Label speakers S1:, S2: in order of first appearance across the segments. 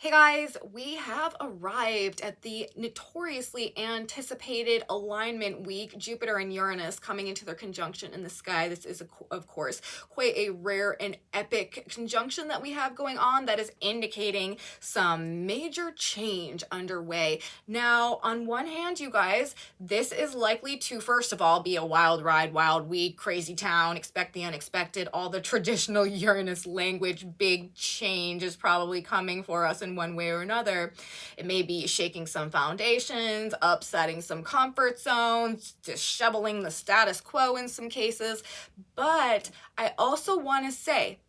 S1: Hey guys, we have arrived at the notoriously anticipated alignment week, Jupiter and Uranus coming into their conjunction in the sky. This is, of course, quite a rare and epic conjunction that we have going on that is indicating some major change underway. Now, on one hand, you guys, this is likely to, first of all, be a wild ride, wild week, crazy town, expect the unexpected, all the traditional Uranus language, big change is probably coming for us in one way or another. It may be shaking some foundations, upsetting some comfort zones, disheveling the status quo in some cases. But I also want to say,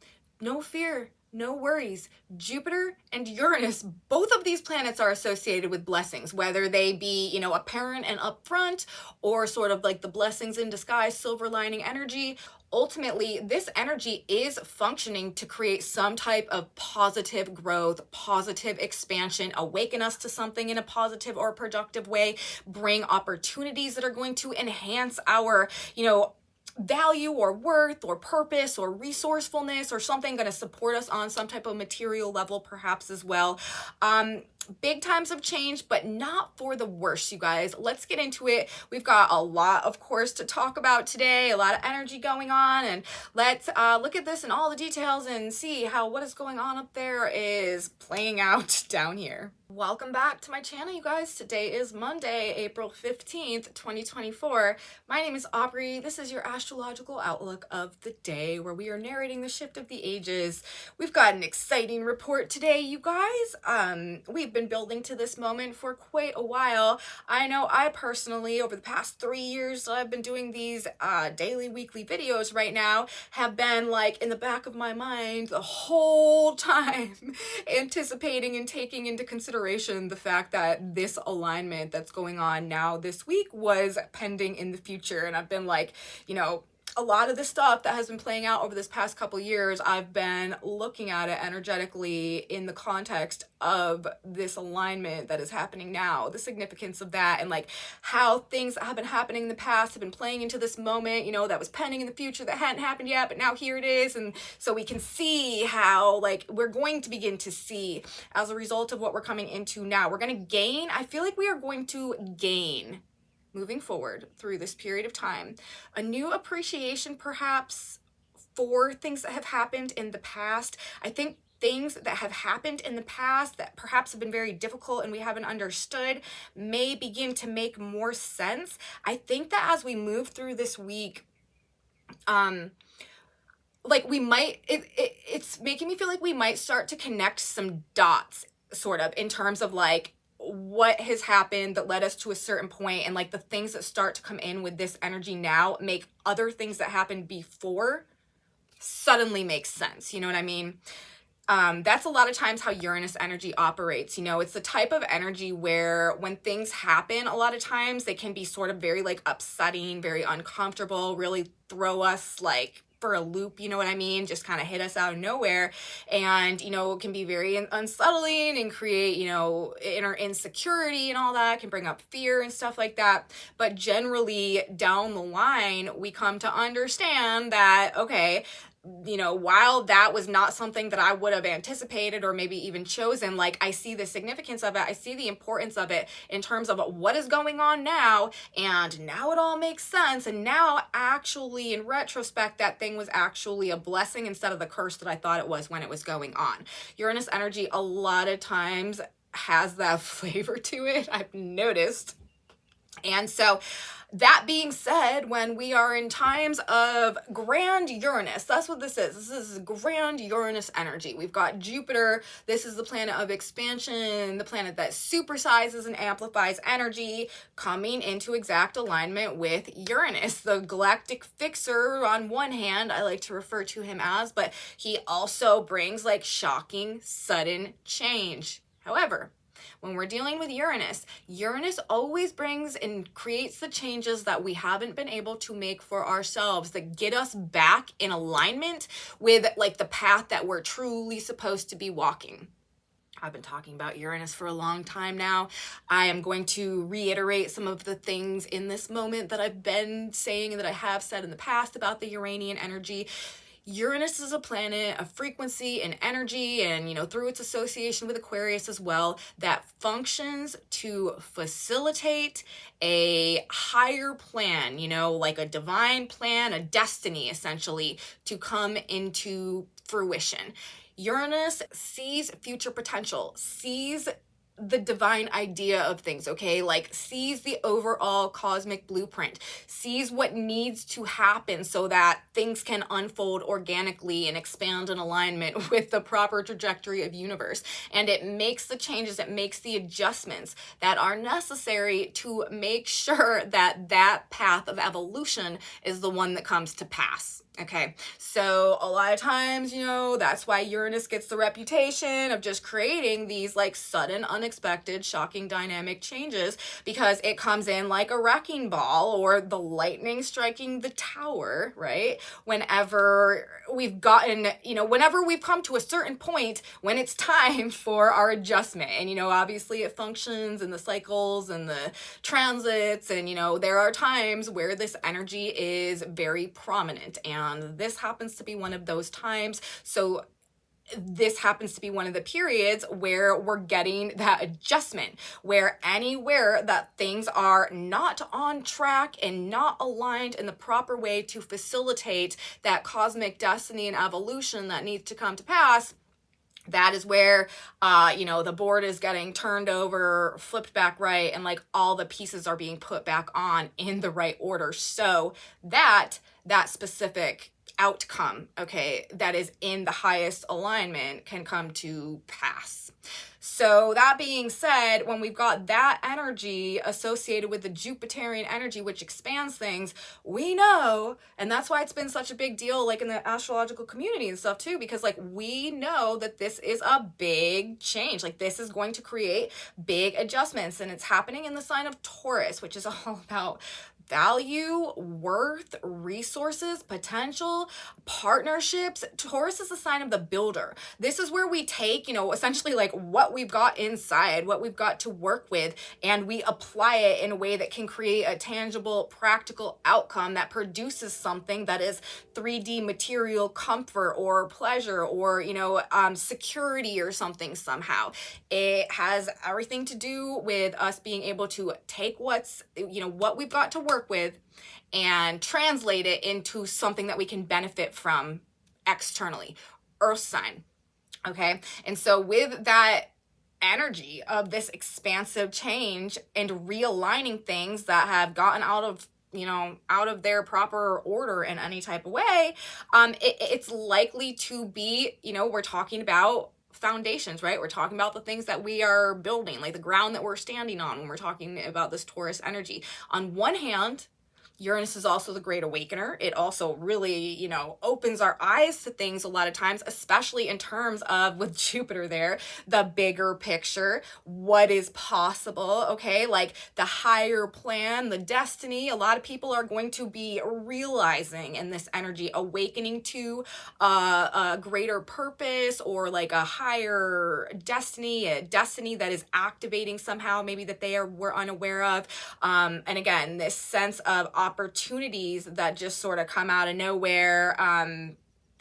S1: no fear, no worries. Jupiter and Uranus, both of these planets are associated with blessings, whether they be, apparent and upfront, or sort of like the blessings in disguise, silver lining energy. Ultimately, this energy is functioning to create some type of positive growth, positive expansion, awaken us to something in a positive or productive way, bring opportunities that are going to enhance our, value or worth or purpose or resourcefulness, or something going to support us on some type of material level perhaps as well. Big times of change, but not for the worst, you guys. Let's get into it. We've got a lot, of course, to talk about today, a lot of energy going on, and let's look at this in all the details and see how what is going on up there is playing out down here. Welcome back to my channel, you guys. Today is Monday, April 15th, 2024. My name is Aubrey. This is your astrological outlook of the day, where we are narrating the shift of the ages. We've got an exciting report today, you guys. We've been building to this moment for quite a while. I know I personally, over the past 3 years, I've been doing these daily, weekly videos right now, have been like in the back of my mind the whole time, anticipating and taking into consideration the fact that this alignment that's going on now this week was pending in the future. And I've been like, a lot of the stuff that has been playing out over this past couple years, I've been looking at it energetically in the context of this alignment that is happening now, the significance of that, and like how things that have been happening in the past have been playing into this moment, that was pending in the future that hadn't happened yet, but now here it is. And so we can see how, like, we're going to begin to see as a result of what we're coming into now, we're going to gain. I feel like we are going to gain moving forward through this period of time, a new appreciation perhaps for things that have happened in the past. I think things that have happened in the past that perhaps have been very difficult and we haven't understood may begin to make more sense. I think that as we move through this week, like we might, it's making me feel like we might start to connect some dots, sort of, in terms of like what has happened that led us to a certain point, and like the things that start to come in with this energy now make other things that happened before suddenly make sense. You know what I mean? That's a lot of times how Uranus energy operates. It's the type of energy where when things happen, a lot of times they can be sort of very like upsetting, very uncomfortable, really throw us like for a loop, you know what I mean? Just kind of hit us out of nowhere. And, it can be very unsettling and create, inner insecurity and all that, can bring up fear and stuff like that. But generally down the line, we come to understand that, okay, while that was not something that I would have anticipated or maybe even chosen, like I see the significance of it, I see the importance of it in terms of what is going on now, and now it all makes sense. And now actually in retrospect, that thing was actually a blessing instead of the curse that I thought it was when it was going on. Uranus energy a lot of times has that flavor to it, I've noticed. And so that being said, when we are in times of grand Uranus, that's what this is. This is grand Uranus energy. We've got Jupiter. This is the planet of expansion, the planet that supersizes and amplifies energy, coming into exact alignment with Uranus, the galactic fixer on one hand, I like to refer to him as, but he also brings like shocking, sudden change. However, when we're dealing with Uranus, Uranus always brings and creates the changes that we haven't been able to make for ourselves, that get us back in alignment with like the path that we're truly supposed to be walking. I've been talking about Uranus for a long time now. I am going to reiterate some of the things in this moment that I've been saying and that I have said in the past about the Uranian energy. Uranus is a planet of frequency and energy, and, through its association with Aquarius as well, that functions to facilitate a higher plan, like a divine plan, a destiny, essentially, to come into fruition. Uranus sees future potential, sees the divine idea of things, okay? Like sees the overall cosmic blueprint, sees what needs to happen so that things can unfold organically and expand in alignment with the proper trajectory of universe. And it makes the changes, it makes the adjustments that are necessary to make sure that that path of evolution is the one that comes to pass. Okay, so a lot of times, that's why Uranus gets the reputation of just creating these like sudden, unexpected, shocking dynamic changes, because it comes in like a wrecking ball or the lightning striking the tower, right? Whenever we've gotten, whenever we've come to a certain point when it's time for our adjustment. And, obviously it functions in the cycles and the transits, and, there are times where this energy is very prominent, and this happens to be one of those times. So this happens to be one of the periods where we're getting that adjustment, where anywhere that things are not on track and not aligned in the proper way to facilitate that cosmic destiny and evolution that needs to come to pass, that is where, the board is getting turned over, flipped back right, and like all the pieces are being put back on in the right order, so that specific outcome, okay, that is in the highest alignment can come to pass. So that being said, when we've got that energy associated with the Jupiterian energy, which expands things, we know, and that's why it's been such a big deal, like in the astrological community and stuff too, because like we know that this is a big change. Like this is going to create big adjustments, and it's happening in the sign of Taurus, which is all about value, worth, resources, potential, partnerships. Taurus is a sign of the builder. This is where we take, essentially like what we've got inside, what we've got to work with, and we apply it in a way that can create a tangible, practical outcome that produces something that is 3D material comfort or pleasure or, security or something somehow. It has everything to do with us being able to take what we've got to work with and translate it into something that we can benefit from externally. Earth sign. Okay. And so with that energy of this expansive change and realigning things that have gotten out of their proper order in any type of way, it's likely to be, we're talking about foundations, right? We're talking about the things that we are building, like the ground that we're standing on when we're talking about this Taurus energy. On one hand, Uranus is also the great awakener. It also really, opens our eyes to things a lot of times, especially in terms of, with Jupiter there, the bigger picture, what is possible, okay? Like the higher plan, the destiny. A lot of people are going to be realizing in this energy, awakening to a greater purpose or like a higher destiny, a destiny that is activating somehow, maybe that were unaware of. And again, this sense of opportunities that just sort of come out of nowhere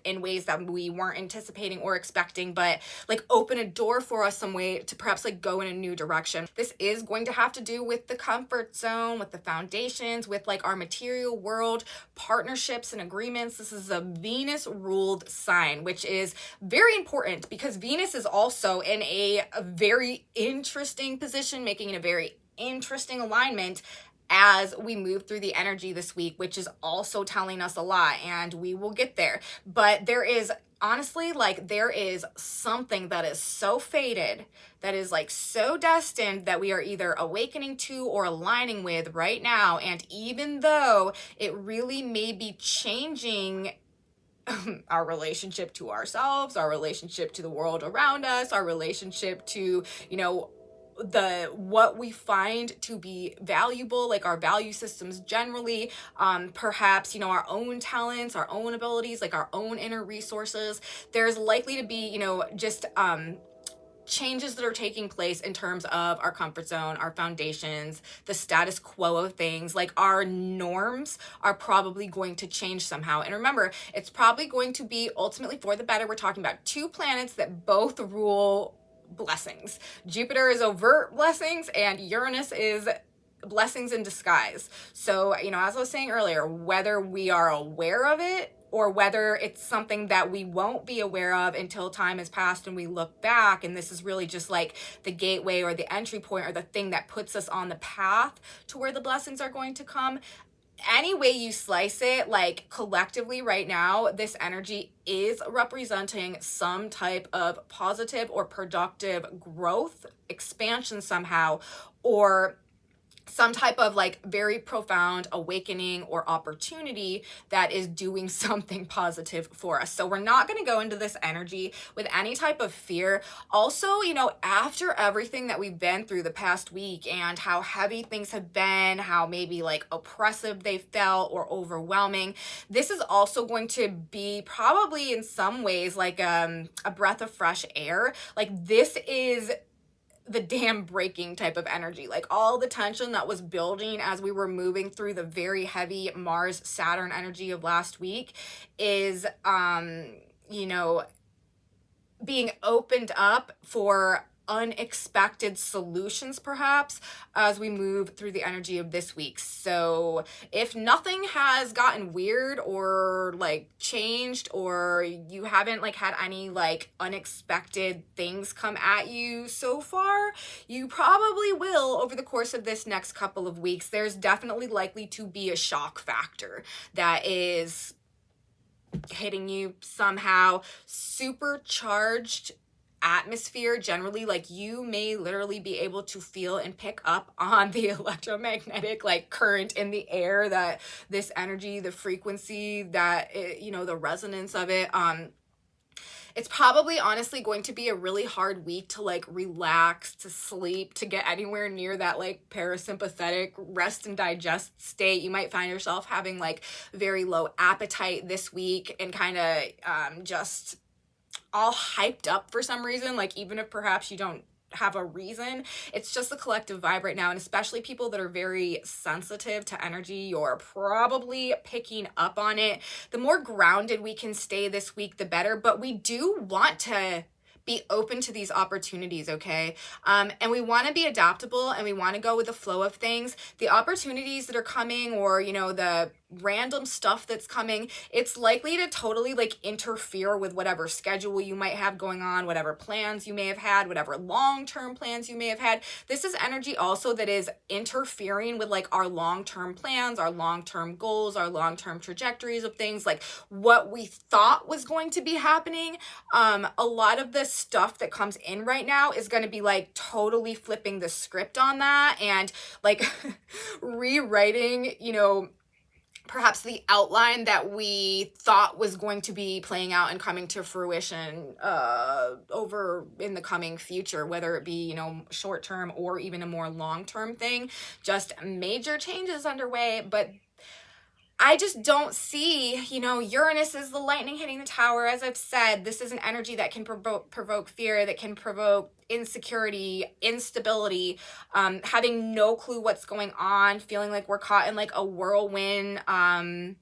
S1: in ways that we weren't anticipating or expecting, but like open a door for us some way to perhaps like go in a new direction. This is going to have to do with the comfort zone, with the foundations, with like our material world, partnerships and agreements. This is a Venus ruled sign, which is very important because Venus is also in a very interesting position, making it a very interesting alignment as we move through the energy this week, which is also telling us a lot, and we will get there. But there is honestly, like, there is something that is so fated, that is like so destined, that we are either awakening to or aligning with right now. And even though it really may be changing our relationship to ourselves, our relationship to the world around us, our relationship to, what we find to be valuable, like our value systems generally, perhaps, our own talents, our own abilities, like our own inner resources, there's likely to be, just changes that are taking place in terms of our comfort zone, our foundations, the status quo of things. Like our norms are probably going to change somehow. And remember, it's probably going to be ultimately for the better. We're talking about two planets that both rule blessings. Jupiter is overt blessings and Uranus is blessings in disguise. So, you know, as I was saying earlier, whether we are aware of it or whether it's something that we won't be aware of until time has passed and we look back, and this is really just like the gateway or the entry point or the thing that puts us on the path to where the blessings are going to come. Any way you slice it, like collectively right now, this energy is representing some type of positive or productive growth, expansion somehow, or some type of like very profound awakening or opportunity that is doing something positive for us. So we're not going to go into this energy with any type of fear. Also, you know, after everything that we've been through the past week and how heavy things have been, how maybe like oppressive they felt or overwhelming, this is also going to be probably in some ways like a breath of fresh air. Like this is the dam breaking type of energy. Like all the tension that was building as we were moving through the very heavy Mars Saturn energy of last week is you know, being opened up for unexpected solutions perhaps as we move through the energy of this week. So if nothing has gotten weird or like changed, or you haven't like had any like unexpected things come at you so far, you probably will over the course of this next couple of weeks. There's definitely likely to be a shock factor that is hitting you somehow. Supercharged atmosphere generally, like you may literally be able to feel and pick up on the electromagnetic like current in the air, that this energy, the frequency, that it, you know, the resonance of it. It's probably honestly going to be a really hard week to like relax, to sleep, to get anywhere near that like parasympathetic rest and digest state. You might find yourself having like very low appetite this week and kind of just all hyped up for some reason, like even if perhaps you don't have a reason. It's just the collective vibe right now, and especially people that are very sensitive to energy, you're probably picking up on it. The more grounded we can stay this week, the better, but we do want to be open to these opportunities, okay? And we want to be adaptable and we want to go with the flow of things. The opportunities that are coming, or, you know, the random stuff that's coming, it's likely to totally like interfere with whatever schedule you might have going on, whatever plans you may have had, whatever long-term plans you may have had. This is energy also that is interfering with like our long-term plans, our long-term goals, our long-term trajectories of things, like what we thought was going to be happening. A lot of the stuff that comes in right now is going to be like totally flipping the script on that and like rewriting, you know, perhaps the outline that we thought was going to be playing out and coming to fruition over in the coming future, whether it be, you know, short term or even a more long term thing. Just major changes underway, but I just don't see, you know, Uranus is the lightning hitting the tower. As I've said, this is an energy that can provoke fear, that can provoke insecurity, instability, having no clue what's going on, feeling like we're caught in like a whirlwind. But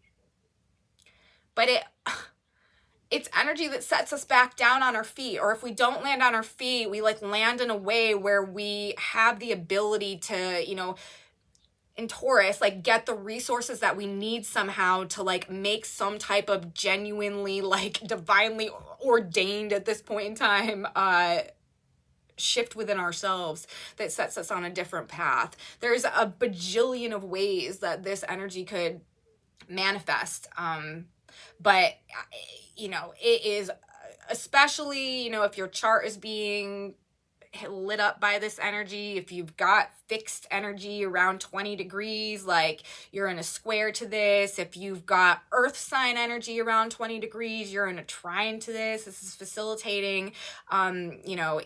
S1: it's energy that sets us back down on our feet. Or if we don't land on our feet, we like land in a way where we have the ability to, you know, in Taurus, like get the resources that we need somehow to like make some type of genuinely like divinely ordained at this point in time shift within ourselves that sets us on a different path. There's a bajillion of ways that this energy could manifest, but you know, it is especially, you know, if your chart is being lit up by this energy, if you've got fixed energy around 20 degrees, like you're in a square to this. If you've got earth sign energy around 20 degrees, you're in a trine to this. This is facilitating, you know,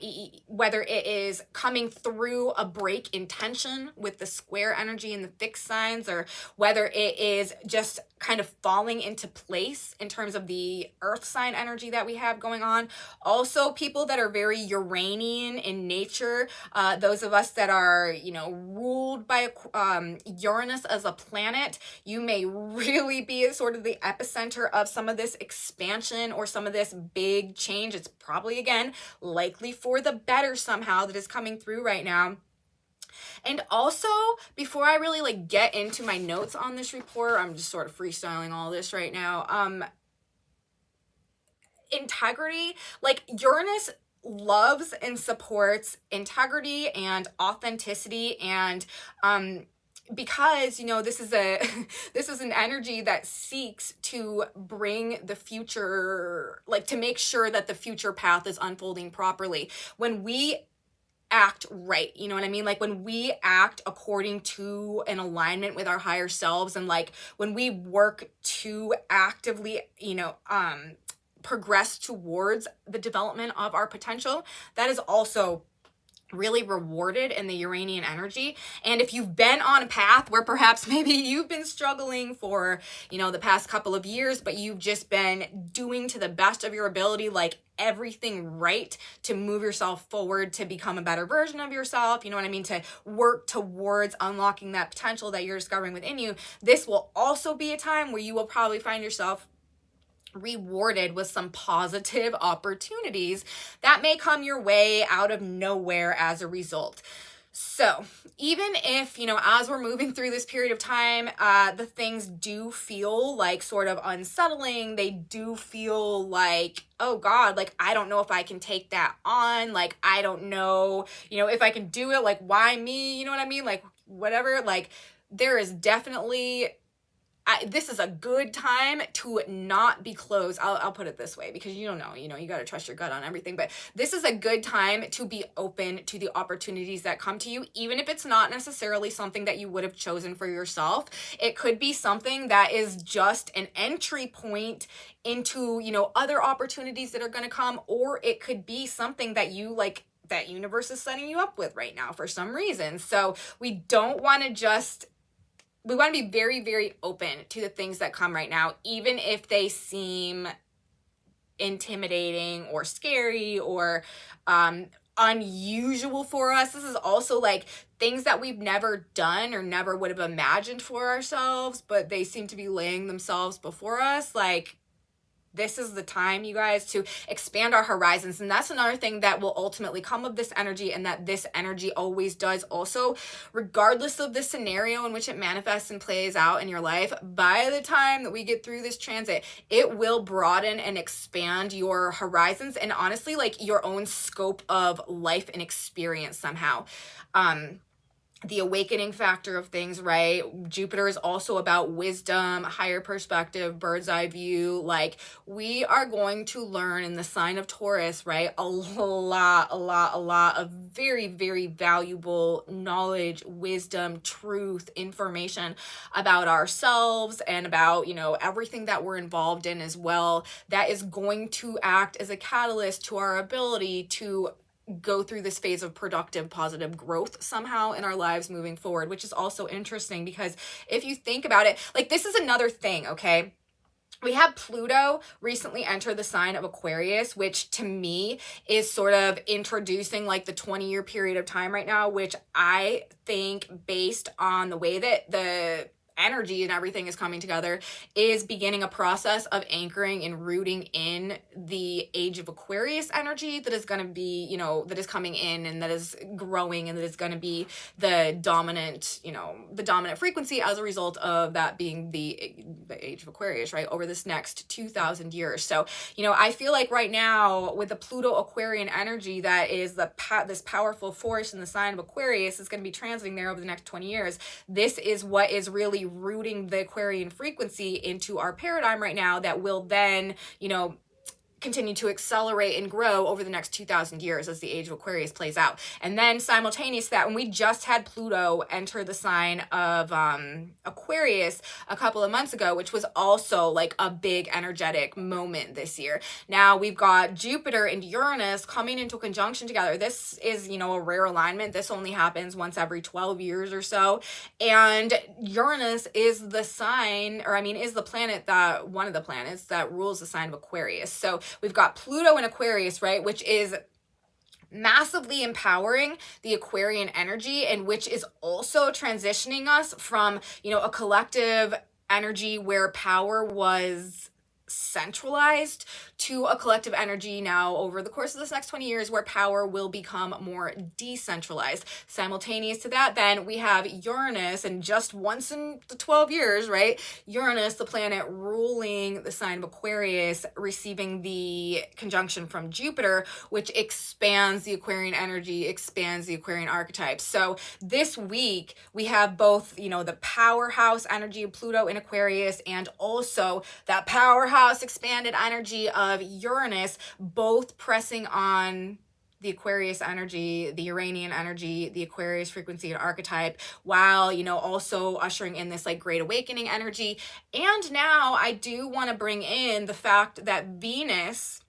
S1: whether it is coming through a break in tension with the square energy and the fixed signs, or whether it is just kind of falling into place in terms of the earth sign energy that we have going on. Also, people that are very Uranian in nature, those of us that are, you know, ruled by Uranus as a planet, you may really be at sort of the epicenter of some of this expansion or some of this big change. It's probably, again, likely for the better somehow that is coming through right now. And also, before I really like get into my notes on this report, I'm just sort of freestyling all this right now. Integrity, like Uranus loves and supports integrity and authenticity, and because, you know, this is a this is an energy that seeks to bring the future, like to make sure that the future path is unfolding properly. When we act right, you know what I mean? Like when we act according to an alignment with our higher selves, and like when we work to actively, you know, progress towards the development of our potential, that is also really rewarded in the Uranian energy. And if you've been on a path where perhaps maybe you've been struggling for, you know, the past couple of years, but you've just been doing to the best of your ability, like everything right to move yourself forward, to become a better version of yourself, you know what I mean, to work towards unlocking that potential that you're discovering within you, this will also be a time where you will probably find yourself rewarded with some positive opportunities that may come your way out of nowhere as a result. So even if, you know, as we're moving through this period of time, the things do feel like sort of unsettling, they do feel like, oh God, like, I don't know if I can take that on. Like, I don't know, you know, if I can do it, like, why me? You know what I mean? Like, whatever, like, there is definitely this is a good time to not be closed. I'll put it this way, because you don't know, you know, you got to trust your gut on everything, but this is a good time to be open to the opportunities that come to you, even if it's not necessarily something that you would have chosen for yourself. It could be something that is just an entry point into, you know, other opportunities that are going to come, or it could be something that you like, that universe is setting you up with right now for some reason. So we don't want to just, we want to be very, very open to the things that come right now, even if they seem intimidating or scary or unusual for us. This is also like things that we've never done or never would have imagined for ourselves, but they seem to be laying themselves before us. Like, this is the time, you guys, to expand our horizons. And that's another thing that will ultimately come of this energy, and that this energy always does also, regardless of the scenario in which it manifests and plays out in your life. By the time that we get through this transit, it will broaden and expand your horizons, and honestly, like your own scope of life and experience somehow. The awakening factor of things, right? Jupiter is also about wisdom, higher perspective, bird's eye view. Like, we are going to learn in the sign of Taurus, right? A lot of very, very valuable knowledge, wisdom, truth, information about ourselves and about, you know, everything that we're involved in as well. That is going to act as a catalyst to our ability to go through this phase of productive, positive growth somehow in our lives moving forward, which is also interesting, because if you think about it, like, this is another thing, okay? We have Pluto recently enter the sign of Aquarius, which to me is sort of introducing like the 20-year period of time right now, which I think, based on the way that the energy and everything is coming together, is beginning a process of anchoring and rooting in the age of Aquarius energy that is going to be, you know, that is coming in and that is growing, and that is going to be the dominant, you know, the dominant frequency as a result of that being the age of Aquarius, right, over this next 2,000 years. So, you know, I feel like right now with the Pluto Aquarian energy that is this powerful force in the sign of Aquarius is going to be transiting there over the next 20 years. This is what is really rooting the Aquarian frequency into our paradigm right now, that will then, you know, continue to accelerate and grow over the next 2,000 years as the age of Aquarius plays out. And then simultaneous to that, when we just had Pluto enter the sign of Aquarius a couple of months ago, which was also like a big energetic moment this year. Now we've got Jupiter and Uranus coming into conjunction together. This is, you know, a rare alignment. This only happens once every 12 years or so. And Uranus is the sign, or I mean, is the planet that, one of the planets that rules the sign of Aquarius. So we've got Pluto in Aquarius, right, which is massively empowering the Aquarian energy, and which is also transitioning us from, you know, a collective energy where power was centralized to a collective energy now over the course of this next 20 years where power will become more decentralized. Simultaneous to that, then we have Uranus, and just once in the 12 years, right, Uranus, the planet ruling the sign of Aquarius, receiving the conjunction from Jupiter, which expands the Aquarian energy, expands the Aquarian archetype. So this week we have both, you know, the powerhouse energy of Pluto in Aquarius and also that powerhouse expanded energy of Uranus, both pressing on the Aquarius energy, the Uranian energy, the Aquarius frequency and archetype, while, you know, also ushering in this like great awakening energy. And now I do want to bring in the fact that Venus,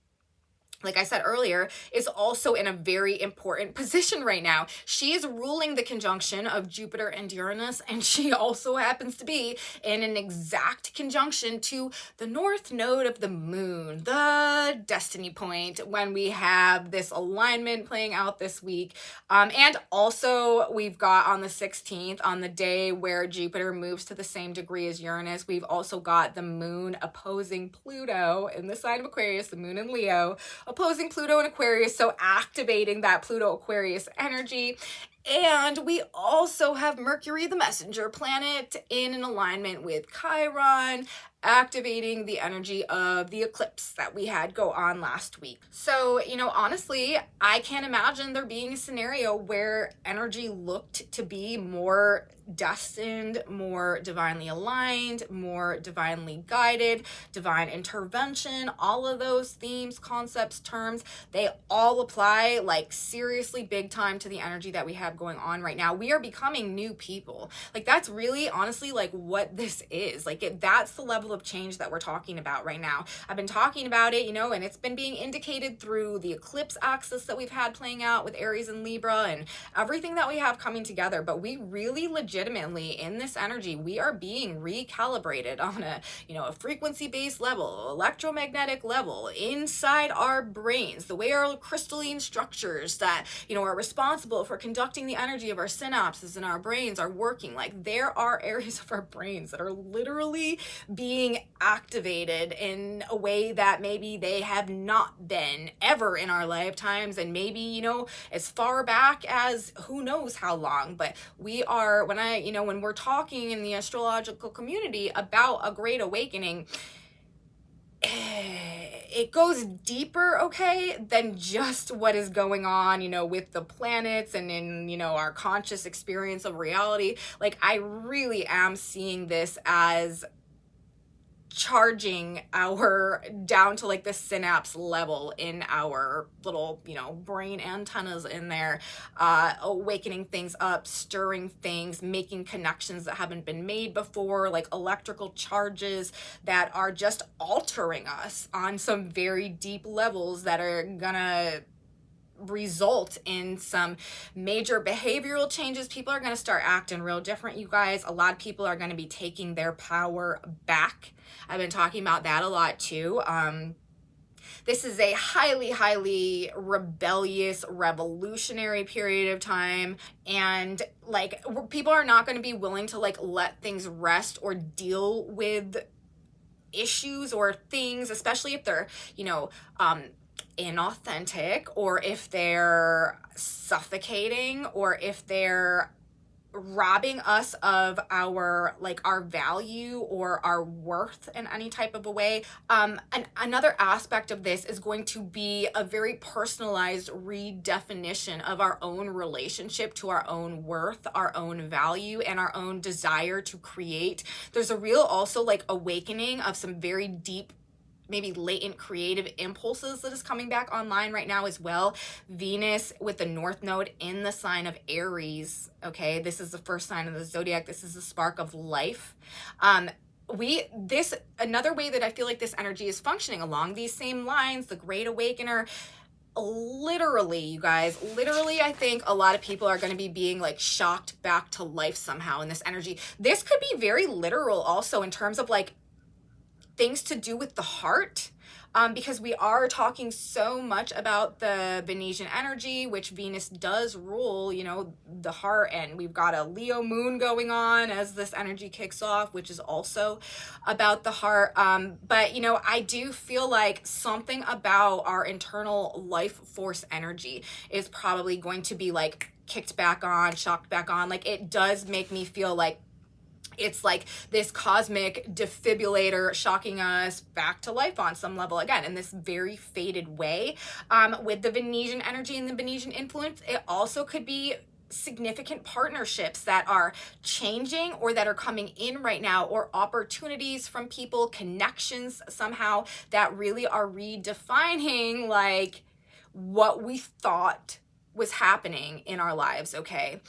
S1: like I said earlier, is also in a very important position right now. She is ruling the conjunction of Jupiter and Uranus, and she also happens to be in an exact conjunction to the north node of the moon, the destiny point, when we have this alignment playing out this week. And also we've got on the 16th, on the day where Jupiter moves to the same degree as Uranus, we've also got the moon opposing Pluto in the sign of Aquarius, the moon in Leo, opposing Pluto in Aquarius, so activating that Pluto Aquarius energy. And we also have Mercury, the messenger planet, in an alignment with Chiron, activating the energy of the eclipse that we had go on last week. So, you know, honestly, I can't imagine there being a scenario where energy looked to be more destined, more divinely aligned, more divinely guided, divine intervention. All of those themes, concepts, terms, they all apply like seriously big time to the energy that we have going on right now. We are becoming new people. Like that's really honestly like what this is. Like that's the level of change that we're talking about right now. I've been talking about it, you know, and it's been being indicated through the eclipse axis that we've had playing out with Aries and Libra and everything that we have coming together. But we really legitimately in this energy, we are being recalibrated on a, you know, a frequency-based level, electromagnetic level inside our brains, the way our crystalline structures that, you know, are responsible for conducting the energy of our synapses in our brains are working. Like there are areas of our brains that are literally being activated in a way that maybe they have not been ever in our lifetimes, and maybe, you know, as far back as who knows how long. But we are, when we're talking in the astrological community about a great awakening, it goes deeper, okay, than just what is going on, you know, with the planets and in, you know, our conscious experience of reality. Like I really am seeing this as charging our down to like the synapse level in our little, you know, brain antennas in there, awakening things up, stirring things, making connections that haven't been made before, like electrical charges that are just altering us on some very deep levels that are gonna result in some major behavioral changes. People are going to start acting real different, you guys. A lot of people are going to be taking their power back. I've been talking about that a lot too. This is a highly, highly rebellious, revolutionary period of time. And like people are not going to be willing to like let things rest or deal with issues or things, especially if they're, you know, inauthentic, or if they're suffocating, or if they're robbing us of our value or our worth in any type of a way. And another aspect of this is going to be a very personalized redefinition of our own relationship to our own worth, our own value, and our own desire to create. There's a real also like awakening of some very deep maybe latent creative impulses that is coming back online right now as well. Venus with the North Node in the sign of Aries. Okay, this is the first sign of the zodiac. This is the spark of life. Another way that I feel like this energy is functioning along these same lines, the Great Awakener, literally, you guys, literally, I think a lot of people are going to be being like shocked back to life somehow in this energy. This could be very literal also in terms of like things to do with the heart, because we are talking so much about the Venusian energy, which Venus does rule, you know, the heart, and we've got a Leo moon going on as this energy kicks off, which is also about the heart. But, you know, I do feel like something about our internal life force energy is probably going to be like kicked back on, shocked back on. Like, it does make me feel like it's like this cosmic defibrillator shocking us back to life on some level again in this very fated way. With the Venusian energy and the Venusian influence, it also could be significant partnerships that are changing or that are coming in right now, or opportunities from people, connections somehow that really are redefining like what we thought was happening in our lives. Okay.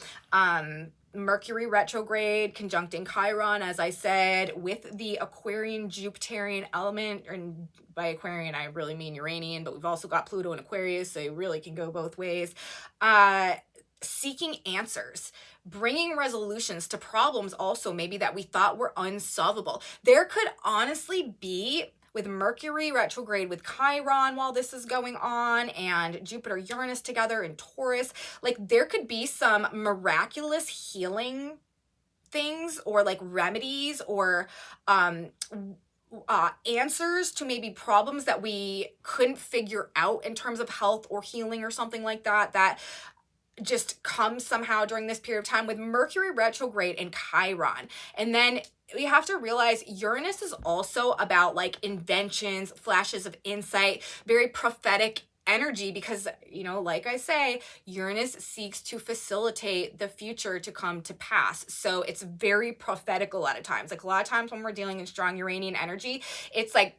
S1: Mercury retrograde conjuncting Chiron, as I said, with the Aquarian Jupiterian element, and by Aquarian I really mean Uranian, but we've also got Pluto in Aquarius, so you really can go both ways. Seeking answers, bringing resolutions to problems also maybe that we thought were unsolvable. There could honestly be, with Mercury retrograde with Chiron while this is going on, and Jupiter-Uranus together in Taurus, like there could be some miraculous healing things or like remedies or answers to maybe problems that we couldn't figure out in terms of health or healing or something like that, that just comes somehow during this period of time with Mercury retrograde and Chiron. And then we have to realize Uranus is also about like inventions, flashes of insight, very prophetic energy, because, you know, like I say, Uranus seeks to facilitate the future to come to pass. So it's very prophetic a lot of times. Like a lot of times when we're dealing in strong Uranian energy, it's like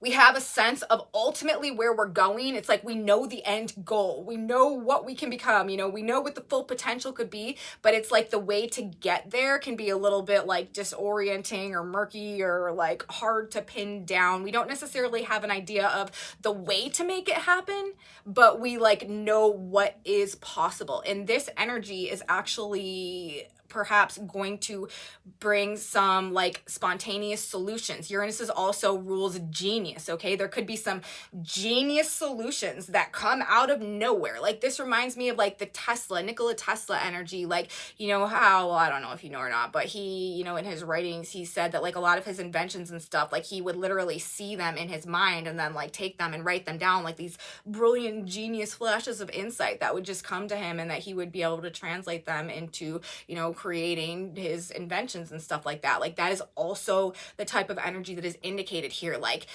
S1: we have a sense of ultimately where we're going. It's like we know the end goal. We know what we can become. You know, we know what the full potential could be, but it's like the way to get there can be a little bit like disorienting or murky or like hard to pin down. We don't necessarily have an idea of the way to make it happen, but we like know what is possible. And this energy is actually perhaps going to bring some like spontaneous solutions. Uranus is also rules genius, okay? There could be some genius solutions that come out of nowhere. Like this reminds me of like the Nikola Tesla energy. Like, you know how, well, I don't know if you know or not, but he, you know, in his writings, he said that like a lot of his inventions and stuff, like he would literally see them in his mind and then like take them and write them down, like these brilliant genius flashes of insight that would just come to him, and that he would be able to translate them into, you know, creating his inventions and stuff like that. Like that is also the type of energy that is indicated here. Like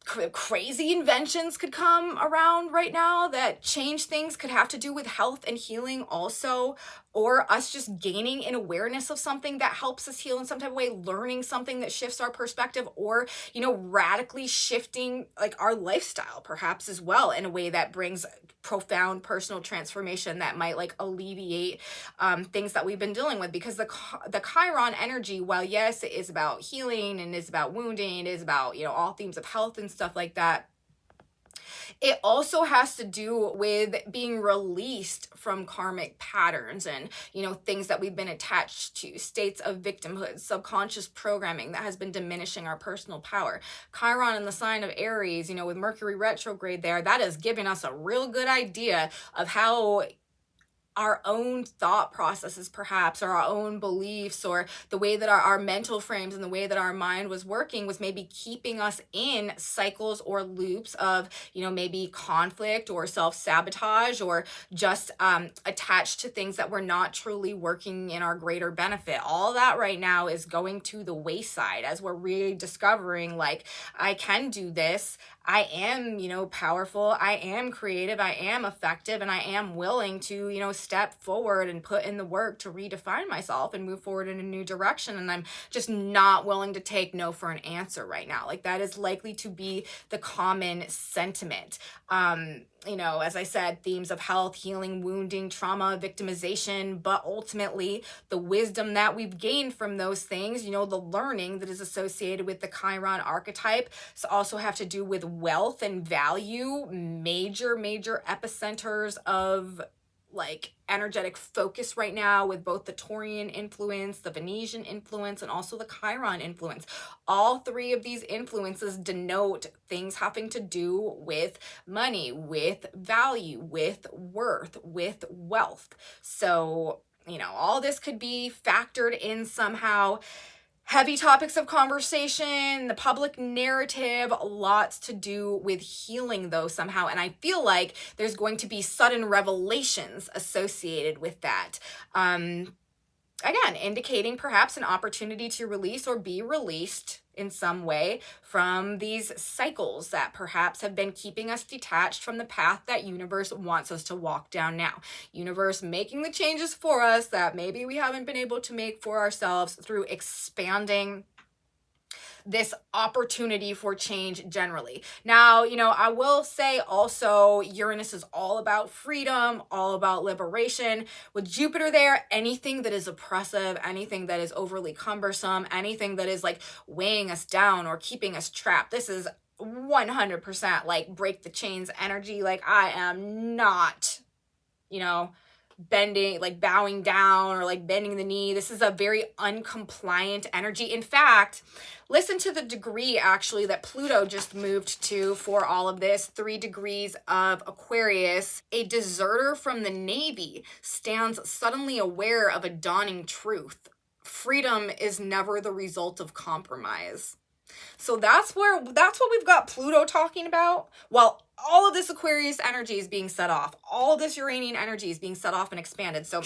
S1: crazy inventions could come around right now that change things, could have to do with health and healing also, or us just gaining an awareness of something that helps us heal in some type of way, learning something that shifts our perspective, or, you know, radically shifting like our lifestyle perhaps as well in a way that brings profound personal transformation that might like alleviate things that we've been dealing with. Because the Chiron energy, while yes, it is about healing and is about wounding, it is about, you know, all themes of health and stuff like that, it also has to do with being released from karmic patterns and, you know, things that we've been attached to, states of victimhood, subconscious programming that has been diminishing our personal power. Chiron in the sign of Aries, you know, with Mercury retrograde there, that is giving us a real good idea of how our own thought processes perhaps, or our own beliefs, or the way that our mental frames and the way that our mind was working was maybe keeping us in cycles or loops of, you know, maybe conflict or self-sabotage, or just attached to things that were not truly working in our greater benefit. All that right now is going to the wayside as we're rediscovering like, I can do this. I am, powerful, I am creative, I am effective, and I am willing to, step forward and put in the work to redefine myself and move forward in a new direction. And I'm just not willing to take no for an answer right now. Like, that is likely to be the common sentiment. As I said, themes of health, healing, wounding, trauma, victimization, but ultimately the wisdom that we've gained from those things, the learning that is associated with the Chiron archetype, so also have to do with wealth and value, major epicenters of like energetic focus right now with both the Taurian influence, the Venusian influence, and also the Chiron influence. All three of these influences denote things having to do with money, with value, with worth, with wealth. So, all this could be factored in somehow. Heavy topics of conversation, the public narrative, lots to do with healing though somehow. And I feel like there's going to be sudden revelations associated with that. Again, indicating perhaps an opportunity to release or be released in some way from these cycles that perhaps have been keeping us detached from the path that universe wants us to walk down now. Universe making the changes for us that maybe we haven't been able to make for ourselves through expanding this opportunity for change generally. Now, I will say also Uranus is all about freedom, all about liberation. With Jupiter there, anything that is oppressive, anything that is overly cumbersome, anything that is like weighing us down or keeping us trapped, this is 100% like break the chains energy. Like, I am not, bending, like bowing down or like bending the knee. This is a very uncompliant energy. In fact, listen to the degree actually that Pluto just moved to for all of this, 3 degrees of Aquarius. A deserter from the Navy stands suddenly aware of a dawning truth. Freedom is never the result of compromise. So that's what we've got Pluto talking about. Well, all of this Aquarius energy is being set off. All of this Uranian energy is being set off and expanded. So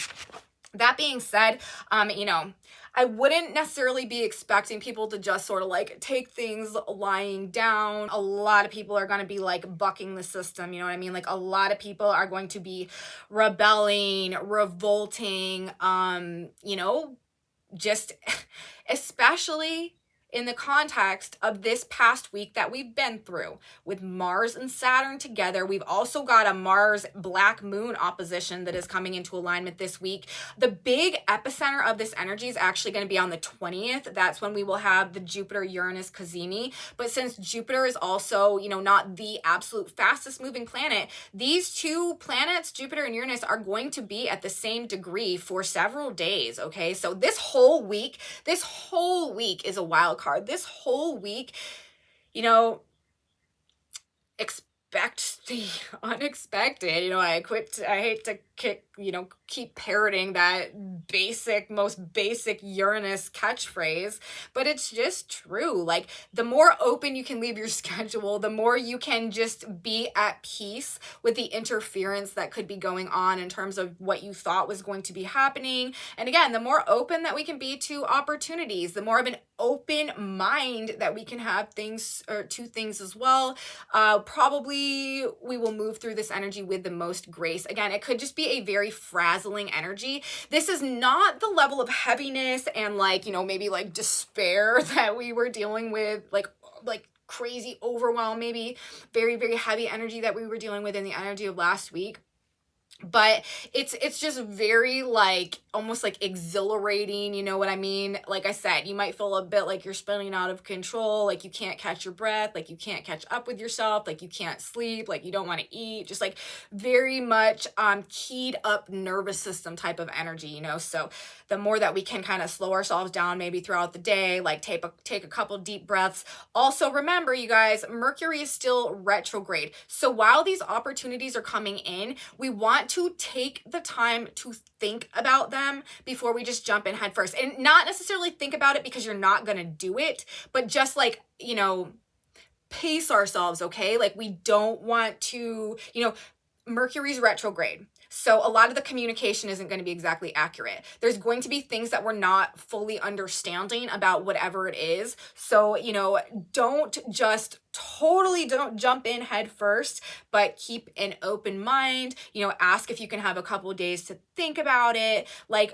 S1: that being said, I wouldn't necessarily be expecting people to just sort of like take things lying down. A lot of people are going to be like bucking the system. You know what I mean? Like, a lot of people are going to be rebelling, revolting, just especially in the context of this past week that we've been through with Mars and Saturn together. We've also got a Mars black moon opposition that is coming into alignment this week. The big epicenter of this energy is actually going to be on the 20th. That's when we will have the Jupiter-Uranus cazimi. But since Jupiter is also, not the absolute fastest moving planet, these two planets, Jupiter and Uranus, are going to be at the same degree for several days, okay? So this whole week is a wild card. This whole week, expect the unexpected. I hate to keep parroting that most basic Uranus catchphrase, but it's just true. Like, the more open you can leave your schedule, the more you can just be at peace with the interference that could be going on in terms of what you thought was going to be happening. And again, the more open that we can be to opportunities, the more of an open mind that we can have to things as well. Probably we will move through this energy with the most grace. Again, it could just be a very frazzling energy. This is not the level of heaviness and maybe despair that we were dealing with, like crazy overwhelm, maybe very, very heavy energy that we were dealing with in the energy of last week. But it's just very almost exhilarating, you know what I mean? Like I said, you might feel a bit like you're spinning out of control, like you can't catch your breath, like you can't catch up with yourself, like you can't sleep, like you don't want to eat, just very much keyed up nervous system type of energy, So the more that we can kind of slow ourselves down maybe throughout the day, take a couple deep breaths. Also remember, you guys, Mercury is still retrograde. So while these opportunities are coming in, we want to take the time to think about them before we just jump in head first, and not necessarily think about it because you're not going to do it, but just pace ourselves. Okay. We don't want to, Mercury's retrograde. So a lot of the communication isn't going to be exactly accurate. There's going to be things that we're not fully understanding about whatever it is. So, you know, don't jump in head first, but keep an open mind. You know, ask if you can have a couple of days to think about it. Like,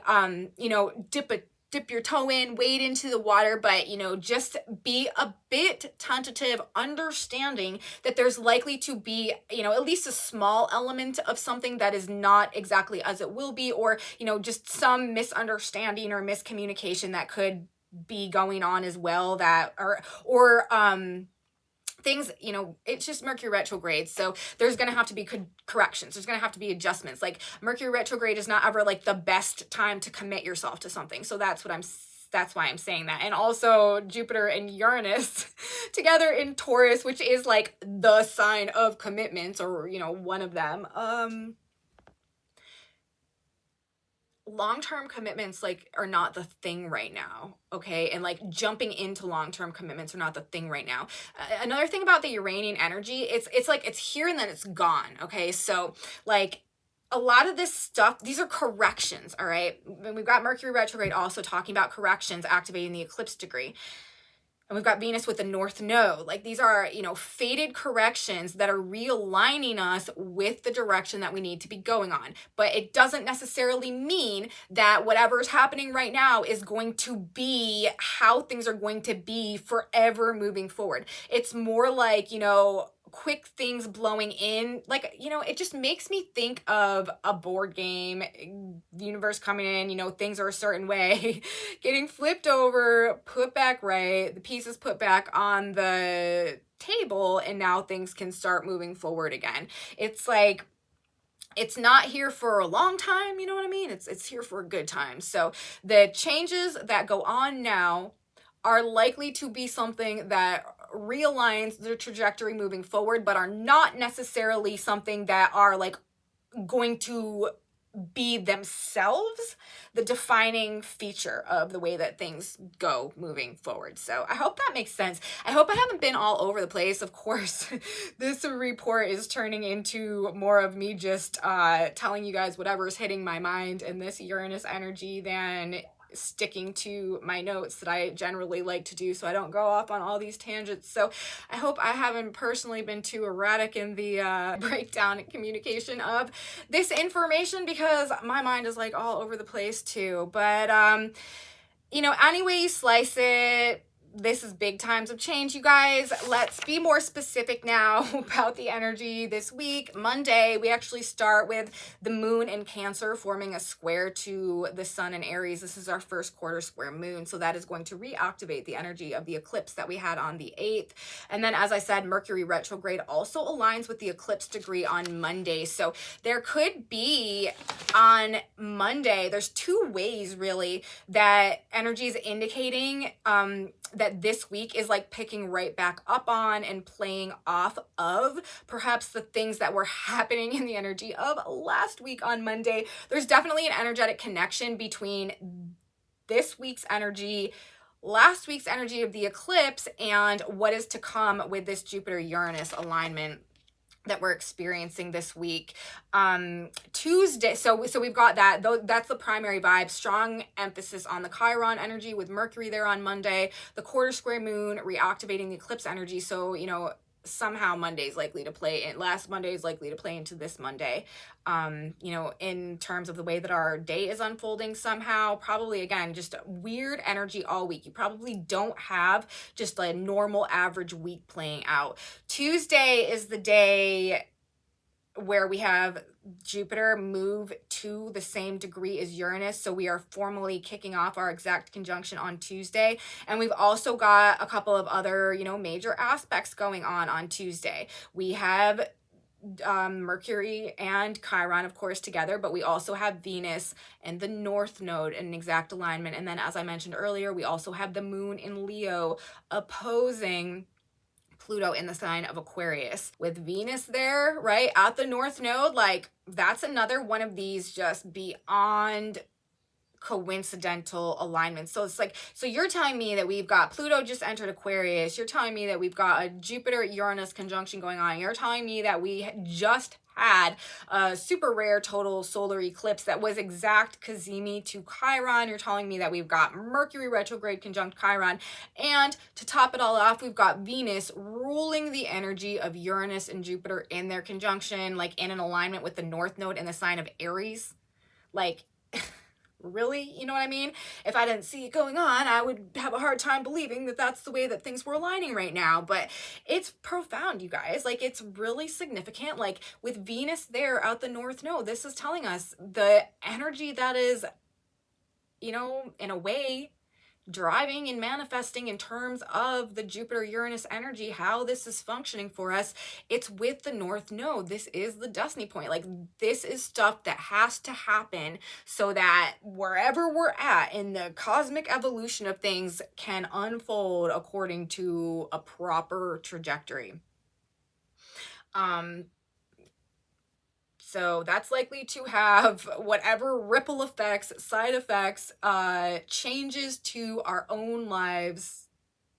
S1: you know, dip your toe in, wade into the water, but, you know, just be a bit tentative, understanding that there's likely to be, you know, at least a small element of something that is not exactly as it will be, or, you know, just some misunderstanding or miscommunication that could be going on as well, that, or things, you know, it's just Mercury retrograde. So there's going to have to be corrections. There's going to have to be adjustments. Like, Mercury retrograde is not ever like the best time to commit yourself to something. So that's why I'm saying that. And also Jupiter and Uranus together in Taurus, which is like the sign of commitments, or, you know, one of them. Long-term commitments like are not the thing right now, okay? And like jumping into long-term commitments are not the thing right now. Another thing about the Uranian energy, it's like it's here and then it's gone, okay? So like a lot of this stuff, these are corrections, all right? And we've got Mercury retrograde also talking about corrections activating the eclipse degree. And we've got Venus with the North Node. Like, these are, you know, fated corrections that are realigning us with the direction that we need to be going on. But it doesn't necessarily mean that whatever's happening right now is going to be how things are going to be forever moving forward. It's more like, you know, quick things blowing in. Like, you know, it just makes me think of a board game, the universe coming in, you know, things are a certain way, getting flipped over, put back right, the pieces put back on the table, and now things can start moving forward again. It's like, it's not here for a long time, you know what I mean? It's here for a good time. So the changes that go on now are likely to be something that realigns the trajectory moving forward, but are not necessarily something that are like going to be themselves the defining feature of the way that things go moving forward. So I hope that makes sense. I hope I haven't been all over the place. Of course, this report is turning into more of me just telling you guys whatever's hitting my mind in this Uranus energy than sticking to my notes that I generally like to do, so I don't go off on all these tangents. So I hope I haven't personally been too erratic in the breakdown and communication of this information, because my mind is like all over the place too. But you know, any way you slice it, this is big times of change, you guys. Let's be more specific now about the energy this week. Monday, we actually start with the moon in Cancer forming a square to the sun in Aries. This is our first quarter square moon, so that is going to reactivate the energy of the eclipse that we had on the 8th. And then, as I said, Mercury retrograde also aligns with the eclipse degree on Monday. So there could be on Monday, there's two ways really that energy is indicating that this week is like picking right back up on and playing off of perhaps the things that were happening in the energy of last week on Monday. There's definitely an energetic connection between this week's energy, last week's energy of the eclipse, and what is to come with this Jupiter-Uranus alignment that we're experiencing this week. Tuesday, so we've got that, though, that's the primary vibe. Strong emphasis on the Chiron energy with Mercury there on Monday, the quarter square moon reactivating the eclipse energy. So, you know, somehow Monday's likely to play in, last Monday is likely to play into this Monday. You know, in terms of the way that our day is unfolding somehow, probably again, just weird energy all week. You probably don't have just a normal average week playing out. Tuesday is the day where we have Jupiter move to the same degree as Uranus. So we are formally kicking off our exact conjunction on Tuesday. And we've also got a couple of other, you know, major aspects going on Tuesday. We have Mercury and Chiron, of course, together, but we also have Venus and the North Node in an exact alignment. And then, as I mentioned earlier, we also have the moon in Leo opposing Pluto in the sign of Aquarius. With Venus there, right, at the North Node, like, that's another one of these just beyond coincidental alignments. So it's like, so you're telling me that we've got Pluto just entered Aquarius, you're telling me that we've got a Jupiter-Uranus conjunction going on, you're telling me that we just had a super rare total solar eclipse that was exact Cazimi to Chiron. You're telling me that we've got Mercury retrograde conjunct Chiron, and to top it all off, we've got Venus ruling the energy of Uranus and Jupiter in their conjunction, like in an alignment with the North Node in the sign of Aries. Like, really? You know what I mean? If I didn't see it going on, I would have a hard time believing that that's the way that things were aligning right now. But it's profound, you guys. Like, it's really significant. Like, with Venus there out the North Node, this is telling us the energy that is, you know, in a way, driving and manifesting in terms of the Jupiter-Uranus energy, how this is functioning for us. It's with the North Node. This is the destiny point. Like, this is stuff that has to happen so that wherever we're at in the cosmic evolution of things can unfold according to a proper trajectory. So that's likely to have whatever ripple effects, side effects, changes to our own lives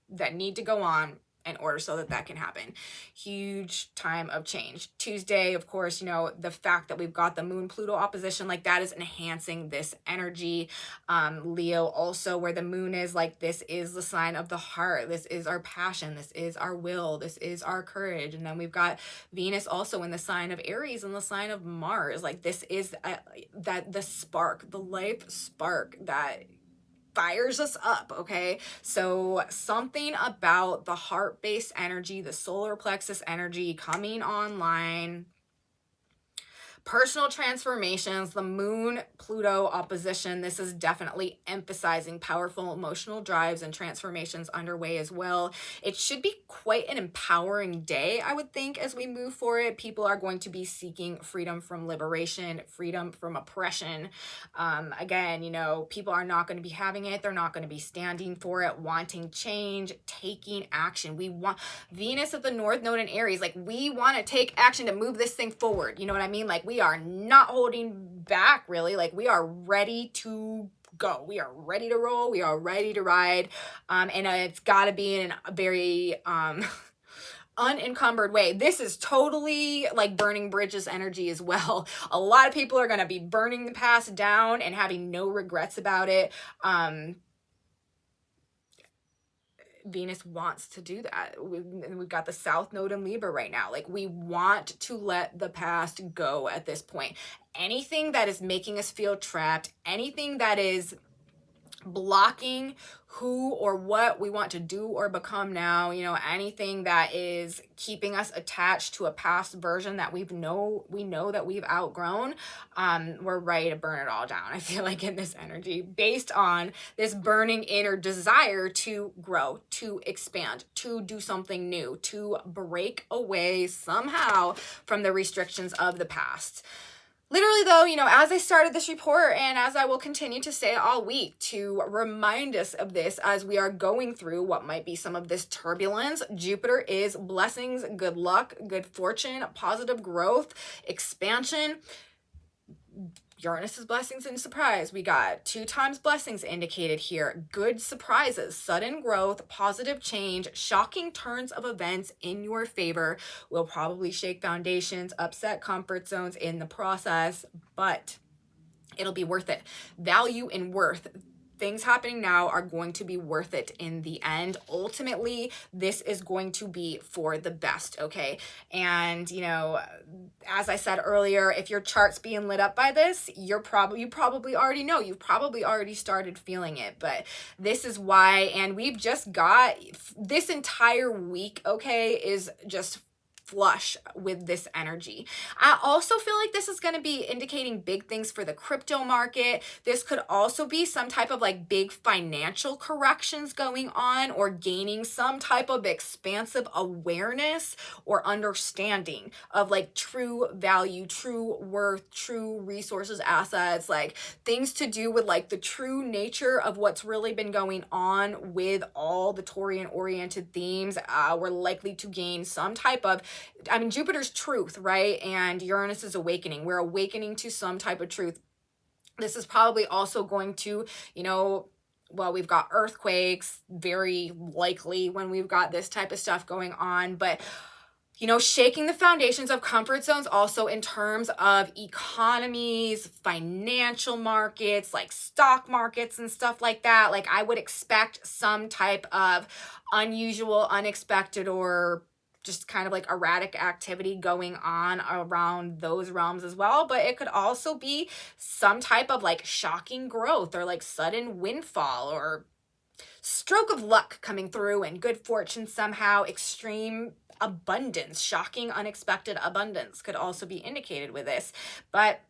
S1: that need to go on in order so that that can happen. Huge time of change. Tuesday, of course, you know, the fact that we've got the Moon-Pluto opposition, like that is enhancing this energy. Leo also, where the moon is, like, this is the sign of the heart. This is our passion. This is our will. This is our courage. And then we've got Venus also in the sign of Aries and the sign of Mars. Like, this is that the spark, the life spark that fires us up, okay? So something about the heart-based energy, the solar plexus energy coming online, personal transformations, the Moon-Pluto opposition, this is definitely emphasizing powerful emotional drives and transformations underway as well. It should be quite an empowering day, I would think, as we move for it. People are going to be seeking freedom from liberation, freedom from oppression. Again, you know, people are not going to be having it. They're not going to be standing for it, wanting change, taking action. We want Venus at the North Node in Aries. Like, we want to take action to move this thing forward. You know what I mean? Like, we are not holding back, really. Like, we are ready to go. We are ready to roll. We are ready to ride. And it's got to be in a very unencumbered way. This is totally like burning bridges energy as well. A lot of people are going to be burning the past down and having no regrets about it. Venus wants to do that. We've got the South Node in Libra right now. Like, we want to let the past go at this point. Anything that is making us feel trapped, anything that is blocking who or what we want to do or become now, you know, anything that is keeping us attached to a past version that we know that we've outgrown, we're ready to burn it all down. I feel like in this energy, based on this burning inner desire to grow, to expand, to do something new, to break away somehow from the restrictions of the past. Literally, though, you know, as I started this report, and as I will continue to say all week to remind us of this as we are going through what might be some of this turbulence, Jupiter is blessings, good luck, good fortune, positive growth, expansion. Uranus is blessings and surprise. We got 2 times blessings indicated here. Good surprises, sudden growth, positive change, shocking turns of events in your favor. Will probably shake foundations, upset comfort zones in the process, but it'll be worth it. Value and worth. Things happening now are going to be worth it in the end. Ultimately, this is going to be for the best, okay? And, you know, as I said earlier, if your chart's being lit up by this, you probably already know. You've probably already started feeling it, but this is why, and we've just got this entire week, okay, is just flush with this energy. I also feel like this is going to be indicating big things for the crypto market. This could also be some type of like big financial corrections going on, or gaining some type of expansive awareness or understanding of like true value, true worth, true resources, assets, like things to do with like the true nature of what's really been going on with all the Taurian oriented themes. We're likely to gain some type of, I mean, Jupiter's truth, right? And Uranus is awakening. We're awakening to some type of truth. This is probably also going to, you know, well, we've got earthquakes, very likely when we've got this type of stuff going on, but you know, shaking the foundations of comfort zones also in terms of economies, financial markets, like stock markets and stuff like that. Like I would expect some type of unusual, unexpected, or just kind of like erratic activity going on around those realms as well. But it could also be some type of like shocking growth or like sudden windfall or stroke of luck coming through and good fortune somehow. Extreme abundance, shocking, unexpected abundance could also be indicated with this. But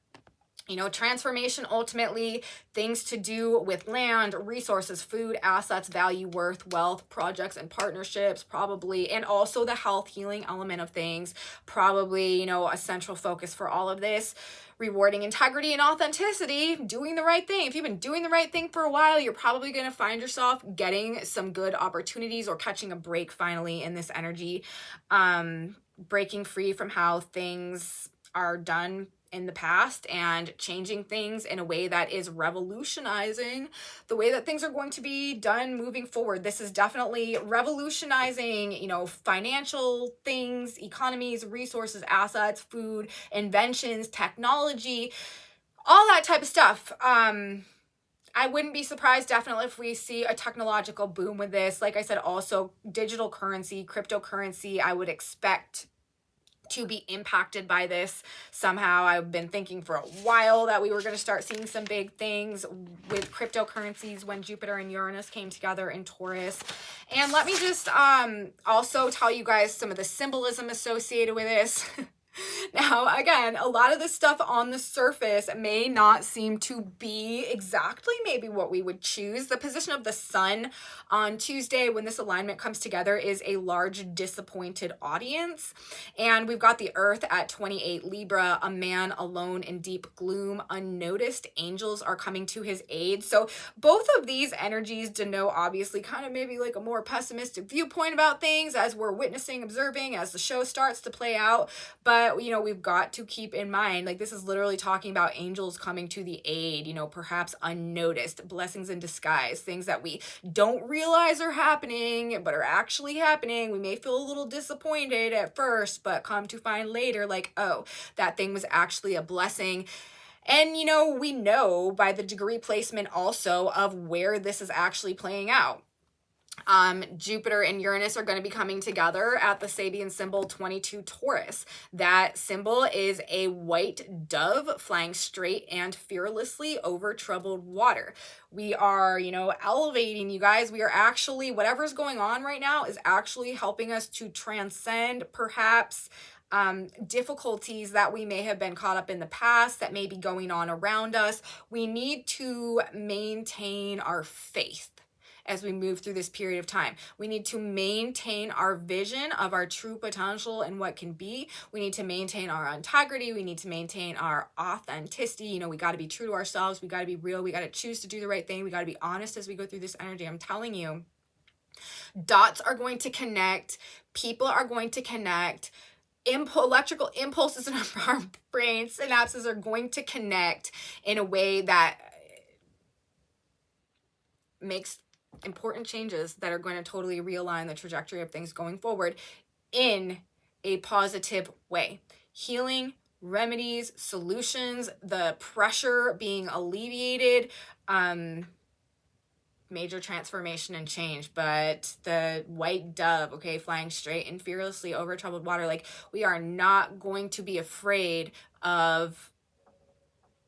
S1: you know, transformation, ultimately things to do with land, resources, food, assets, value, worth, wealth, projects and partnerships, probably, and also the health, healing element of things, probably, you know, a central focus for all of this. Rewarding integrity and authenticity, doing the right thing. If you've been doing the right thing for a while, you're probably going to find yourself getting some good opportunities or catching a break finally in this energy. Breaking free from how things are done in the past and changing things in a way that is revolutionizing the way that things are going to be done moving forward. This is definitely revolutionizing, you know, financial things, economies, resources, assets, food, inventions, technology, all that type of stuff. I wouldn't be surprised definitely if we see a technological boom with this. Like I said, also digital currency, cryptocurrency, I would expect to be impacted by this somehow. I've been thinking for a while that we were going to start seeing some big things with cryptocurrencies when Jupiter and Uranus came together in Taurus. And let me just also tell you guys some of the symbolism associated with this. Now, again, a lot of this stuff on the surface may not seem to be exactly maybe what we would choose. The position of the sun on Tuesday when this alignment comes together is a large disappointed audience. And we've got the earth at 28 Libra, a man alone in deep gloom, unnoticed. Angels are coming to his aid. So both of these energies denote obviously kind of maybe like a more pessimistic viewpoint about things as we're witnessing, observing, as the show starts to play out. But you know, we've got to keep in mind, like this is literally talking about angels coming to the aid, you know, perhaps unnoticed, blessings in disguise, things that we don't realize are happening, but are actually happening. We may feel a little disappointed at first, but come to find later, like, oh, that thing was actually a blessing. And, you know, we know by the degree placement also of where this is actually playing out. Jupiter and Uranus are going to be coming together at the Sabian symbol 22 Taurus. That symbol is a white dove flying straight and fearlessly over troubled water. We are, you know, elevating, you guys. We are actually, whatever's going on right now is actually helping us to transcend perhaps difficulties that we may have been caught up in the past that may be going on around us. We need to maintain our faith as we move through this period of time. We need to maintain our vision of our true potential and what can be. We need to maintain our integrity. We need to maintain our authenticity. You know, we got to be true to ourselves. We got to be real. We got to choose to do the right thing. We got to be honest as we go through this energy. I'm telling you, dots are going to connect. People are going to connect. Electrical impulses in our brain, synapses are going to connect in a way that makes important changes that are going to totally realign the trajectory of things going forward in a positive way. Healing, remedies, solutions, the pressure being alleviated, major transformation and change. But the white dove, okay, flying straight and fearlessly over troubled water, like we are not going to be afraid of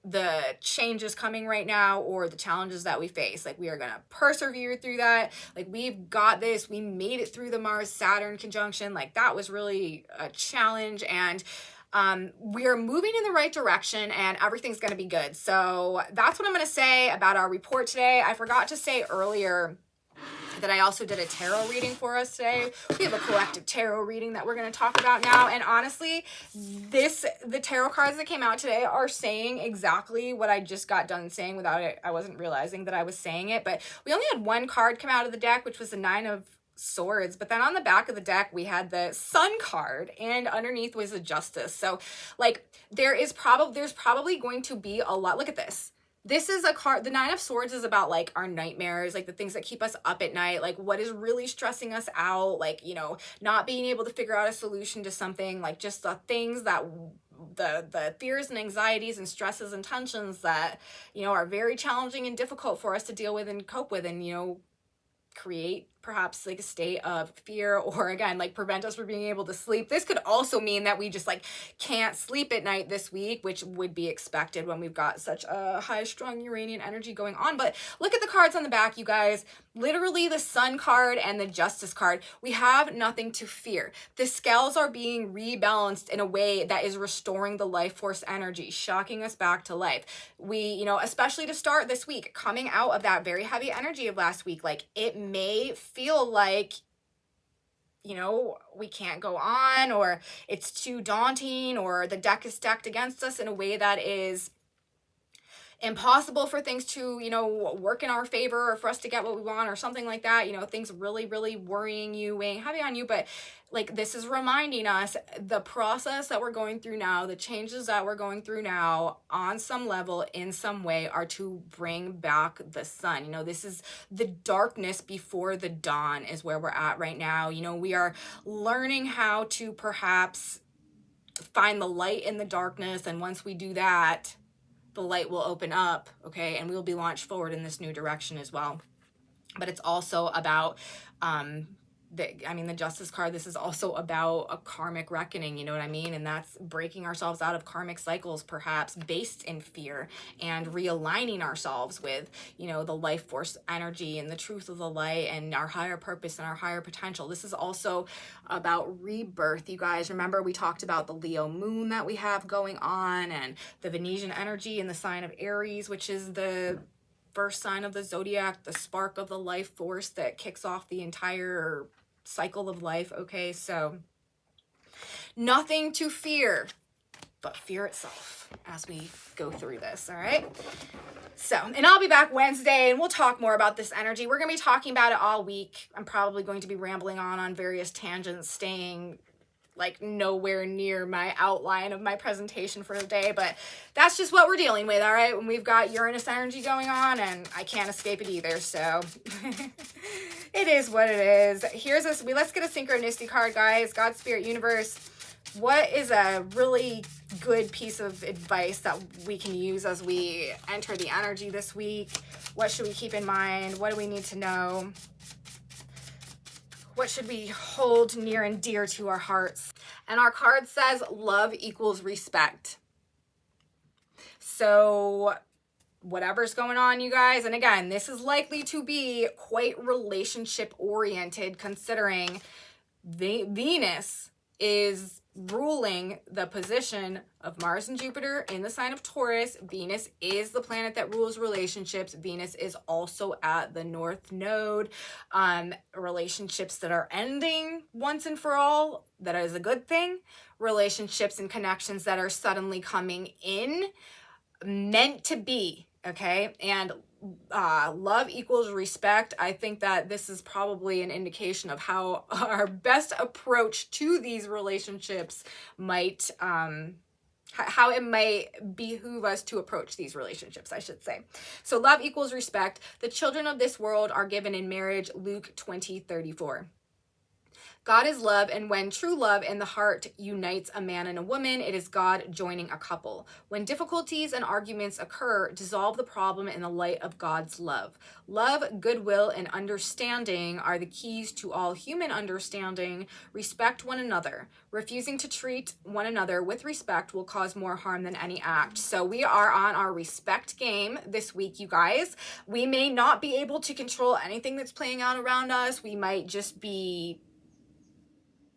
S1: the changes coming right now or the challenges that we face. Like we are going to persevere through that. Like we've got this. We made it through the Mars-Saturn conjunction. Like that was really a challenge, and we are moving in the right direction and everything's going to be good. So that's what I'm going to say about our report today. I forgot to say earlier that I also did a tarot reading for us today. We have a collective tarot reading that we're going to talk about now. And honestly, the tarot cards that came out today are saying exactly what I just got done saying without it. I wasn't realizing that I was saying it, but we only had one card come out of the deck, which was the 9 of Swords. But then on the back of the deck, we had the Sun card, and underneath was the Justice. So like there's probably going to be a lot. Look at this. This is a card, the Nine of Swords is about like our nightmares, like the things that keep us up at night, like what is really stressing us out, like, you know, not being able to figure out a solution to something, like just the things that the fears and anxieties and stresses and tensions that, you know, are very challenging and difficult for us to deal with and cope with, and, you know, create perhaps like a state of fear, or again, like prevent us from being able to sleep. This could also mean that we just like can't sleep at night this week, which would be expected when we've got such a high strung Uranian energy going on. But look at the cards on the back, you guys. Literally the Sun card and the Justice card. We have nothing to fear. The scales are being rebalanced in a way that is restoring the life force energy, shocking us back to life. We, you know, especially to start this week, coming out of that very heavy energy of last week, like it may feel like, you know, we can't go on, or it's too daunting, or the deck is stacked against us in a way that is impossible for things to, you know, work in our favor, or for us to get what we want, or something like that. You know, things really, really worrying you, weighing heavy on you. But like, this is reminding us the process that we're going through now, the changes that we're going through now, on some level, in some way, are to bring back the sun. You know, this is the darkness before the dawn is where we're at right now. You know, we are learning how to perhaps find the light in the darkness. And once we do that, the light will open up, okay, and we'll be launched forward in this new direction as well. But it's also about the Justice card, this is also about a karmic reckoning, you know what I mean? And that's breaking ourselves out of karmic cycles, perhaps based in fear, and realigning ourselves with, you know, the life force energy and the truth of the light and our higher purpose and our higher potential. This is also about rebirth, you guys. Remember, we talked about the Leo moon that we have going on, and the Venusian energy in the sign of Aries, which is the first sign of the zodiac, the spark of the life force that kicks off the entire cycle of life. Okay, so nothing to fear but fear itself as we go through this. All right, so, and I'll be back Wednesday and we'll talk more about this energy. We're gonna be talking about it all week. I'm probably going to be rambling on various tangents, staying like nowhere near my outline of my presentation for the day, but that's just what we're dealing with. All right, when we've got Uranus energy going on, and I can't escape it either, so it is what it is. Here's this, let's get a synchronicity card, guys. God, Spirit, Universe, what is a really good piece of advice that we can use as we enter the energy this week? What should we keep in mind? What do we need to know? What should we hold near and dear to our hearts? And our card says love equals respect. So whatever's going on, you guys, and again, this is likely to be quite relationship oriented, considering Venus is ruling the position of Mars and Jupiter in the sign of Taurus. Venus is the planet that rules relationships. Venus is also at the North Node. Relationships that are ending once and for all, that is a good thing. Relationships and connections that are suddenly coming in, meant to be, okay? And love equals respect. I think that this is probably an indication of how our best approach to these relationships might, how it might behoove us to approach these relationships, I should say. So love equals respect. The children of this world are given in marriage, Luke 20:34. God is love, and when true love in the heart unites a man and a woman, it is God joining a couple. When difficulties and arguments occur, dissolve the problem in the light of God's love. Love, goodwill, and understanding are the keys to all human understanding. Respect one another. Refusing to treat one another with respect will cause more harm than any act. So we are on our respect game this week, you guys. We may not be able to control anything that's playing out around us. We might just be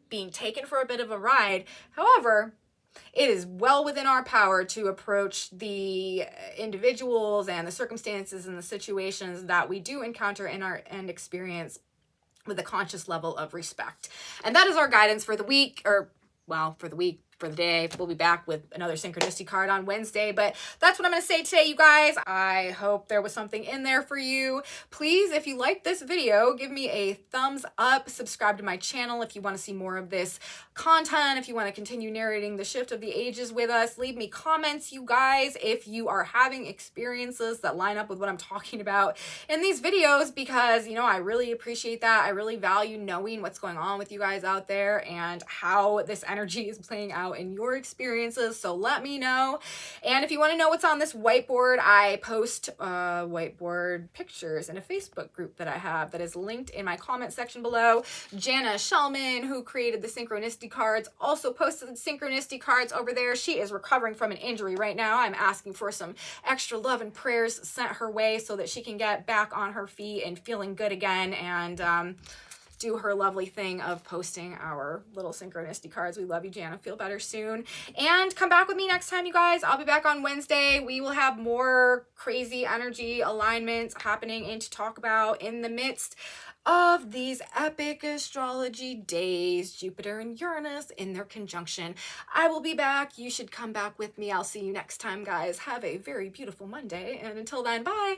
S1: being taken for a bit of a ride. However, it is well within our power to approach the individuals and the circumstances and the situations that we do encounter in our and experience with a conscious level of respect. And that is our guidance for the week, or well, for for the day. We'll be back with another synchronicity card on Wednesday, but that's what I'm going to say today, you guys. I hope there was something in there for you. Please, if you like this video, give me a thumbs up, subscribe to my channel if you want to see more of this content, if you want to continue narrating the shift of the ages with us. Leave me comments, you guys, if you are having experiences that line up with what I'm talking about in these videos, because, you know, I really appreciate that. I really value knowing what's going on with you guys out there and how this energy is playing out in your experiences. So let me know. And if you want to know what's on this whiteboard, I post whiteboard pictures in a Facebook group that I have that is linked in my comment section below. Jana Shellman, who created the synchronicity cards, also posted the synchronicity cards over there. She is recovering from an injury right now. I'm asking for some extra love and prayers sent her way so that she can get back on her feet and feeling good again, and do her lovely thing of posting our little synchronicity cards. We love you, Jana. Feel better soon. And come back with me next time, you guys. I'll be back on Wednesday. We will have more crazy energy alignments happening and to talk about in the midst of these epic astrology days, Jupiter and Uranus in their conjunction. I will be back. You should come back with me. I'll see you next time, guys. Have a very beautiful Monday. And until then, bye.